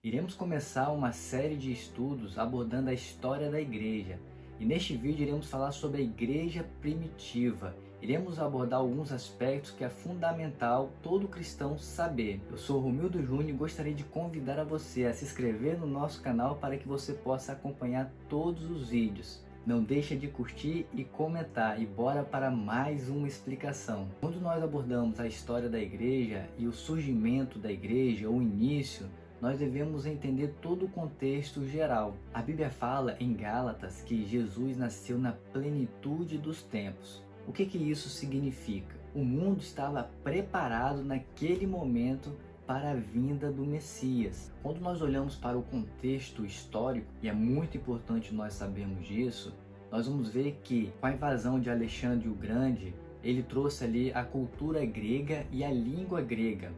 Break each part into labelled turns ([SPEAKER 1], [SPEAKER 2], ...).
[SPEAKER 1] Iremos começar uma série de estudos abordando a história da igreja. E neste vídeo iremos falar sobre a igreja primitiva. Iremos abordar alguns aspectos que é fundamental todo cristão saber. Eu sou Romildo Júnior e gostaria de convidar a você a se inscrever no nosso canal para que você possa acompanhar todos os vídeos. Não deixa de curtir e comentar, e bora para mais uma explicação. Quando nós abordamos a história da igreja e o surgimento da igreja, o início, nós devemos entender todo o contexto geral. A Bíblia fala em Gálatas que Jesus nasceu na plenitude dos tempos. O que isso significa? O mundo estava preparado naquele momento para a vinda do Messias. Quando nós olhamos para o contexto histórico, e é muito importante nós sabermos disso, nós vamos ver que com a invasão de Alexandre o Grande, ele trouxe ali a cultura grega e a língua grega.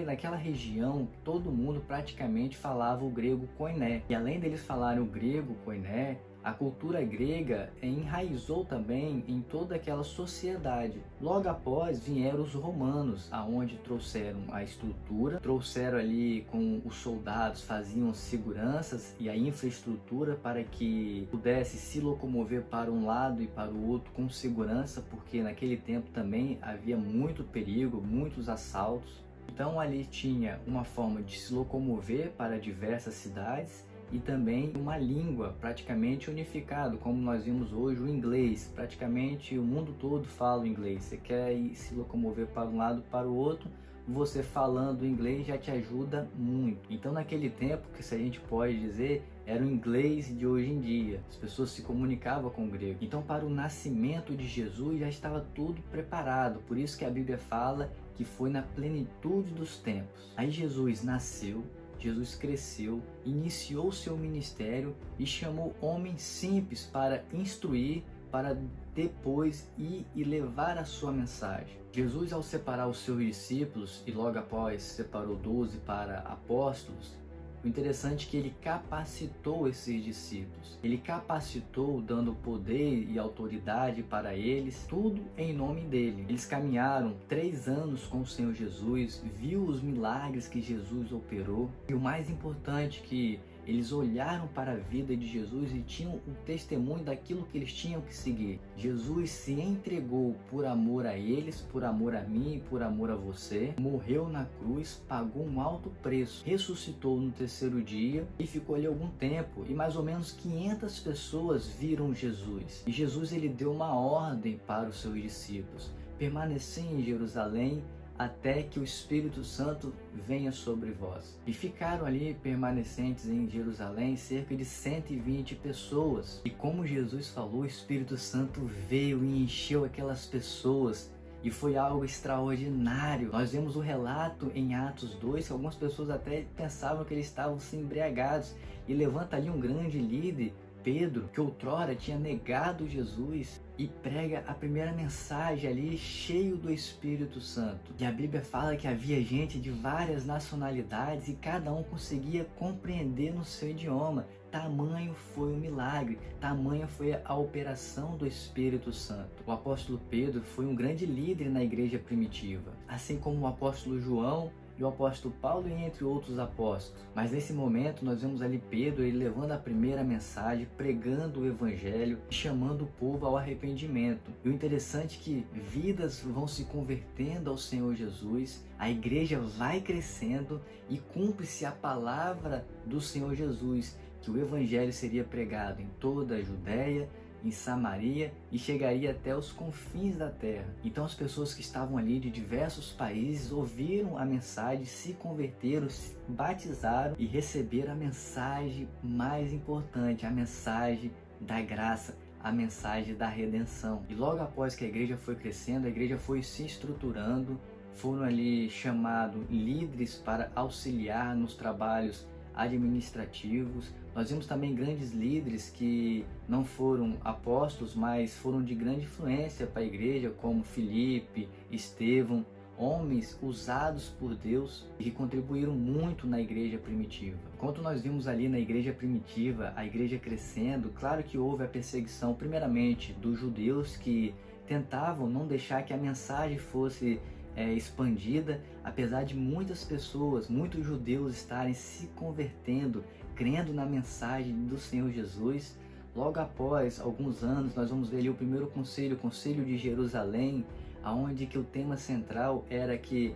[SPEAKER 1] Naquela região, todo mundo praticamente falava o grego koiné. E além deles falarem o grego koiné, a cultura grega enraizou também em toda aquela sociedade. Logo após vieram os romanos, aonde trouxeram a estrutura, trouxeram ali com os soldados, faziam seguranças e a infraestrutura para que pudesse se locomover para um lado e para o outro com segurança, porque naquele tempo também havia muito perigo, muitos assaltos. Então ali tinha uma forma de se locomover para diversas cidades e também uma língua praticamente unificada, como nós vimos hoje o inglês. Praticamente o mundo todo fala o inglês. Você quer ir se locomover para um lado para o outro, você falando inglês já te ajuda muito. Então naquele tempo, que se a gente pode dizer, era o inglês de hoje em dia. As pessoas se comunicavam com o grego. Então para o nascimento de Jesus já estava tudo preparado. Por isso que a Bíblia fala que foi na plenitude dos tempos. Aí Jesus nasceu, Jesus cresceu, iniciou seu ministério e chamou homens simples para instruir, para depois ir e levar a sua mensagem. Jesus, ao separar os seus discípulos e logo após separou 12 para apóstolos, o interessante é que ele capacitou esses discípulos. Ele capacitou dando poder e autoridade para eles, tudo em nome dele. Eles caminharam 3 anos com o Senhor Jesus, viu os milagres que Jesus operou. E o mais importante, que eles olharam para a vida de Jesus e tinham o testemunho daquilo que eles tinham que seguir. Jesus se entregou por amor a eles, por amor a mim, por amor a você. Morreu na cruz, pagou um alto preço, ressuscitou no terceiro dia e ficou ali algum tempo. E mais ou menos 500 pessoas viram Jesus. E Jesus ele deu uma ordem para os seus discípulos: permanecer em Jerusalém até que o Espírito Santo venha sobre vós. E ficaram ali permanecentes em Jerusalém cerca de 120 pessoas. E como Jesus falou, o Espírito Santo veio e encheu aquelas pessoas. E foi algo extraordinário. Nós vemos o relato em Atos 2, que algumas pessoas até pensavam que eles estavam se embriagados. E levanta ali um grande líder, Pedro, que outrora tinha negado Jesus, e prega a primeira mensagem ali cheio do Espírito Santo. E a Bíblia fala que havia gente de várias nacionalidades e cada um conseguia compreender no seu idioma. Tamanho foi o milagre, tamanha foi a operação do Espírito Santo. O apóstolo Pedro foi um grande líder na igreja primitiva, assim como o apóstolo João e o apóstolo Paulo, e entre outros apóstolos. Mas nesse momento nós vemos ali Pedro ele levando a primeira mensagem, pregando o evangelho, chamando o povo ao arrependimento. E o interessante é que vidas vão se convertendo ao Senhor Jesus, a igreja vai crescendo e cumpre-se a palavra do Senhor Jesus, que o evangelho seria pregado em toda a Judéia, em Samaria e chegaria até os confins da terra. Então as pessoas que estavam ali de diversos países ouviram a mensagem, se converteram, se batizaram e receberam a mensagem mais importante, a mensagem da graça, a mensagem da redenção. E logo após que a igreja foi crescendo, a igreja foi se estruturando, foram ali chamados líderes para auxiliar nos trabalhos administrativos. Nós vimos também grandes líderes que não foram apóstolos, mas foram de grande influência para a igreja, como Filipe, Estevão, homens usados por Deus e que contribuíram muito na igreja primitiva. Enquanto nós vimos ali na igreja primitiva, a igreja crescendo, claro que houve a perseguição primeiramente dos judeus que tentavam não deixar que a mensagem fosse expandida, apesar de muitas pessoas, muitos judeus estarem se convertendo, crendo na mensagem do Senhor Jesus. Logo após alguns anos, nós vamos ver ali o primeiro concílio, o Concílio de Jerusalém, aonde que o tema central era que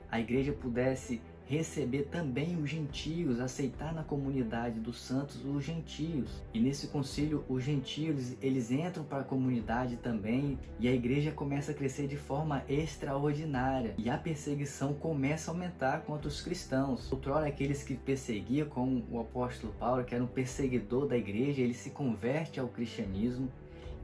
[SPEAKER 1] a igreja pudesse receber também os gentios, aceitar na comunidade dos santos os gentios. E nesse concílio, os gentios, eles entram para a comunidade também, e a igreja começa a crescer de forma extraordinária. E a perseguição começa a aumentar contra os cristãos. Outrora, aqueles que perseguiam, como o apóstolo Paulo, que era um perseguidor da igreja, ele se converte ao cristianismo.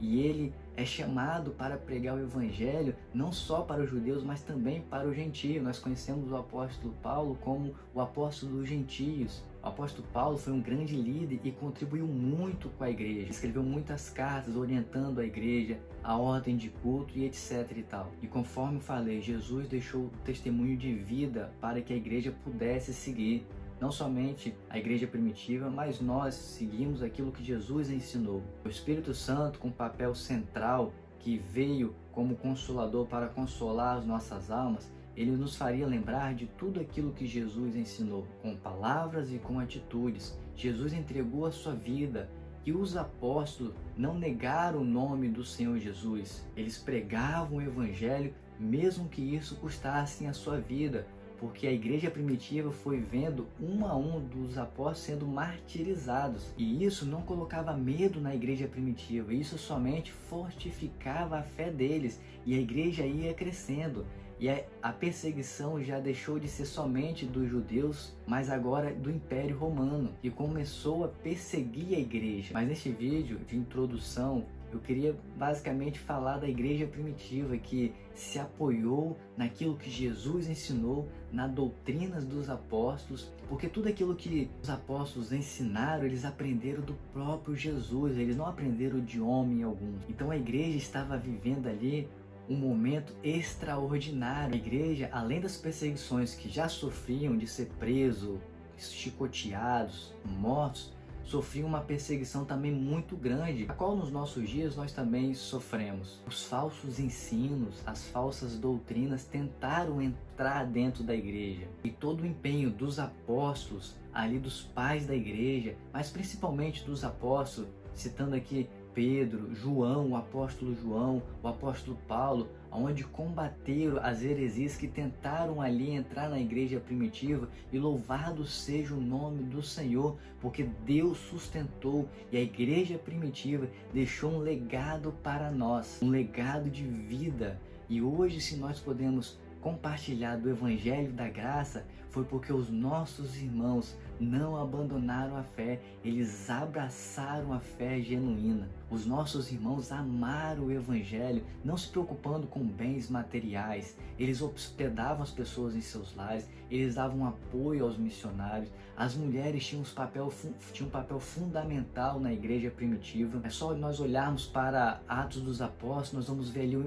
[SPEAKER 1] E ele é chamado para pregar o evangelho não só para os judeus, mas também para os gentios. Nós conhecemos o apóstolo Paulo como o apóstolo dos gentios. O apóstolo Paulo foi um grande líder e contribuiu muito com a igreja. Escreveu muitas cartas orientando a igreja, a ordem de culto e etc e tal. E conforme falei, Jesus deixou testemunho de vida para que a igreja pudesse seguir. Não somente a igreja primitiva, mas nós seguimos aquilo que Jesus ensinou. O Espírito Santo, com papel central, que veio como consolador para consolar as nossas almas, ele nos faria lembrar de tudo aquilo que Jesus ensinou, com palavras e com atitudes. Jesus entregou a sua vida e os apóstolos não negaram o nome do Senhor Jesus. Eles pregavam o evangelho, mesmo que isso custasse a sua vida, porque a igreja primitiva foi vendo um a um dos apóstolos sendo martirizados. E isso não colocava medo na igreja primitiva, isso somente fortificava a fé deles, e a igreja ia crescendo. E a perseguição já deixou de ser somente dos judeus, mas agora do Império Romano, que começou a perseguir a igreja. Mas neste vídeo de introdução, eu queria basicamente falar da igreja primitiva, que se apoiou naquilo que Jesus ensinou, nas doutrinas dos apóstolos, porque tudo aquilo que os apóstolos ensinaram, eles aprenderam do próprio Jesus, eles não aprenderam de homem algum. Então a igreja estava vivendo ali um momento extraordinário. A igreja, além das perseguições que já sofriam de ser preso, chicoteados, mortos, sofriam uma perseguição também muito grande, a qual nos nossos dias nós também sofremos. Os falsos ensinos, as falsas doutrinas tentaram entrar dentro da igreja, e todo o empenho dos apóstolos, ali dos pais da igreja, mas principalmente dos apóstolos, citando aqui Pedro, João, o apóstolo Paulo, onde combateram as heresias que tentaram ali entrar na igreja primitiva, e louvado seja o nome do Senhor, porque Deus sustentou, e a igreja primitiva deixou um legado para nós, um legado de vida. E hoje, se nós podemos compartilhar do evangelho da graça, foi porque os nossos irmãos não abandonaram a fé, eles abraçaram a fé genuína. Os nossos irmãos amaram o evangelho, não se preocupando com bens materiais. Eles hospedavam as pessoas em seus lares, eles davam apoio aos missionários. As mulheres tinham um papel fundamental na igreja primitiva. É só nós olharmos para Atos dos Apóstolos, nós vamos ver ali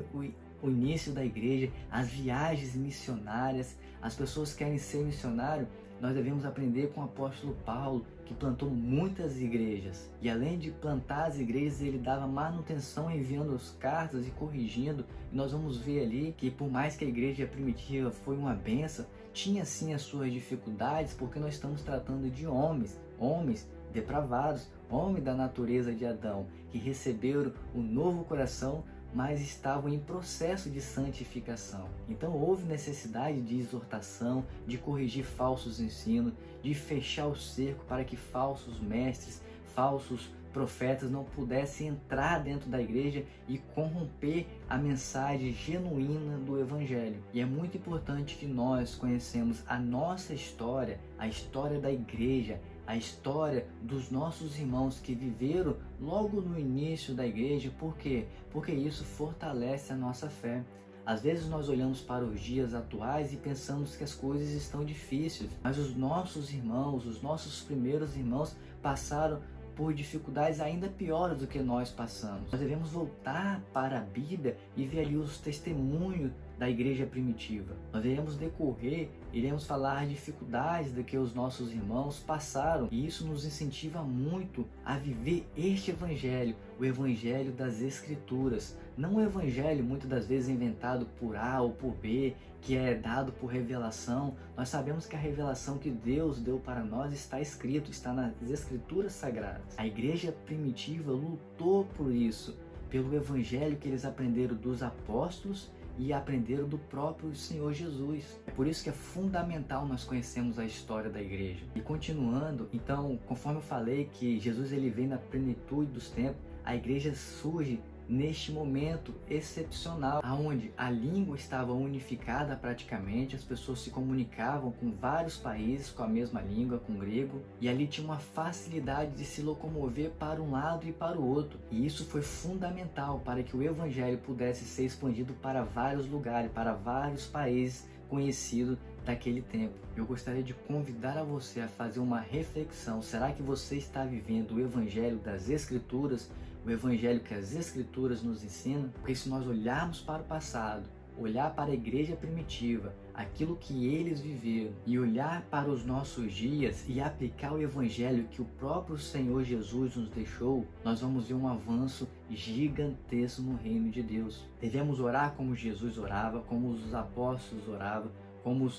[SPEAKER 1] o início da igreja, as viagens missionárias. As pessoas que querem ser missionário, nós devemos aprender com o apóstolo Paulo, que plantou muitas igrejas. E além de plantar as igrejas, ele dava manutenção, enviando as cartas e corrigindo. E nós vamos ver ali que, por mais que a igreja primitiva foi uma bênção, tinha sim as suas dificuldades, porque nós estamos tratando de homens depravados, homens da natureza de Adão, que receberam o novo coração, mas estavam em processo de santificação. Então houve necessidade de exortação, de corrigir falsos ensinos, de fechar o cerco para que falsos mestres, falsos profetas não pudessem entrar dentro da igreja e corromper a mensagem genuína do evangelho. E é muito importante que nós conhecemos a nossa história, a história da igreja, a história dos nossos irmãos que viveram logo no início da igreja. Por quê? Porque isso fortalece a nossa fé. Às vezes nós olhamos para os dias atuais e pensamos que as coisas estão difíceis, mas os nossos irmãos, os nossos primeiros irmãos passaram por dificuldades ainda piores do que nós passamos. Nós devemos voltar para a Bíblia e ver ali os testemunhos da igreja primitiva. Nós iremos falar dificuldades de que os nossos irmãos passaram, e isso nos incentiva muito a viver este evangelho, o evangelho das Escrituras, não o evangelho muitas das vezes inventado por A ou por B, que é dado por revelação. Nós sabemos que a revelação que Deus deu para nós está escrito, está nas Escrituras Sagradas. A igreja primitiva lutou por isso, pelo evangelho que eles aprenderam dos apóstolos e aprenderam do próprio Senhor Jesus. É por isso que é fundamental nós conhecermos a história da igreja. E continuando, então, conforme eu falei que Jesus ele vem na plenitude dos tempos, a igreja surge neste momento excepcional, onde a língua estava unificada praticamente, as pessoas se comunicavam com vários países com a mesma língua, com o grego, e ali tinha uma facilidade de se locomover para um lado e para o outro. E isso foi fundamental para que o evangelho pudesse ser expandido para vários lugares, para vários países conhecidos daquele tempo. Eu gostaria de convidar a você a fazer uma reflexão. Será que você está vivendo o evangelho das Escrituras, o evangelho que as Escrituras nos ensinam? Porque se nós olharmos para o passado, olhar para a igreja primitiva, aquilo que eles viveram, e olhar para os nossos dias e aplicar o evangelho que o próprio Senhor Jesus nos deixou, nós vamos ver um avanço gigantesco no reino de Deus. Devemos orar como Jesus orava, como os apóstolos oravam, como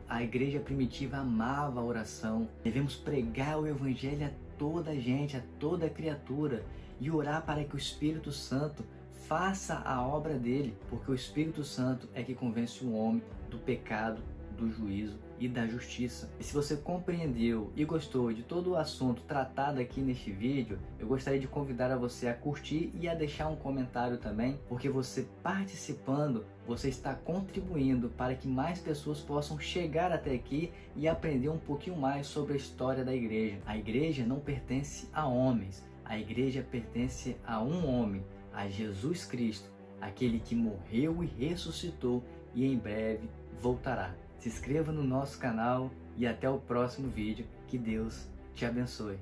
[SPEAKER 1] a igreja primitiva amava a oração. Devemos pregar o evangelho a toda gente, a toda criatura, e orar para que o Espírito Santo faça a obra dele, porque o Espírito Santo é que convence o homem do pecado, do juízo e da justiça. E se você compreendeu e gostou de todo o assunto tratado aqui neste vídeo, eu gostaria de convidar a você a curtir e a deixar um comentário também, porque você participando, você está contribuindo para que mais pessoas possam chegar até aqui e aprender um pouquinho mais sobre a história da igreja. A igreja não pertence a homens, a igreja pertence a um homem, a Jesus Cristo, aquele que morreu e ressuscitou e em breve voltará. Se inscreva no nosso canal e até o próximo vídeo. Que Deus te abençoe.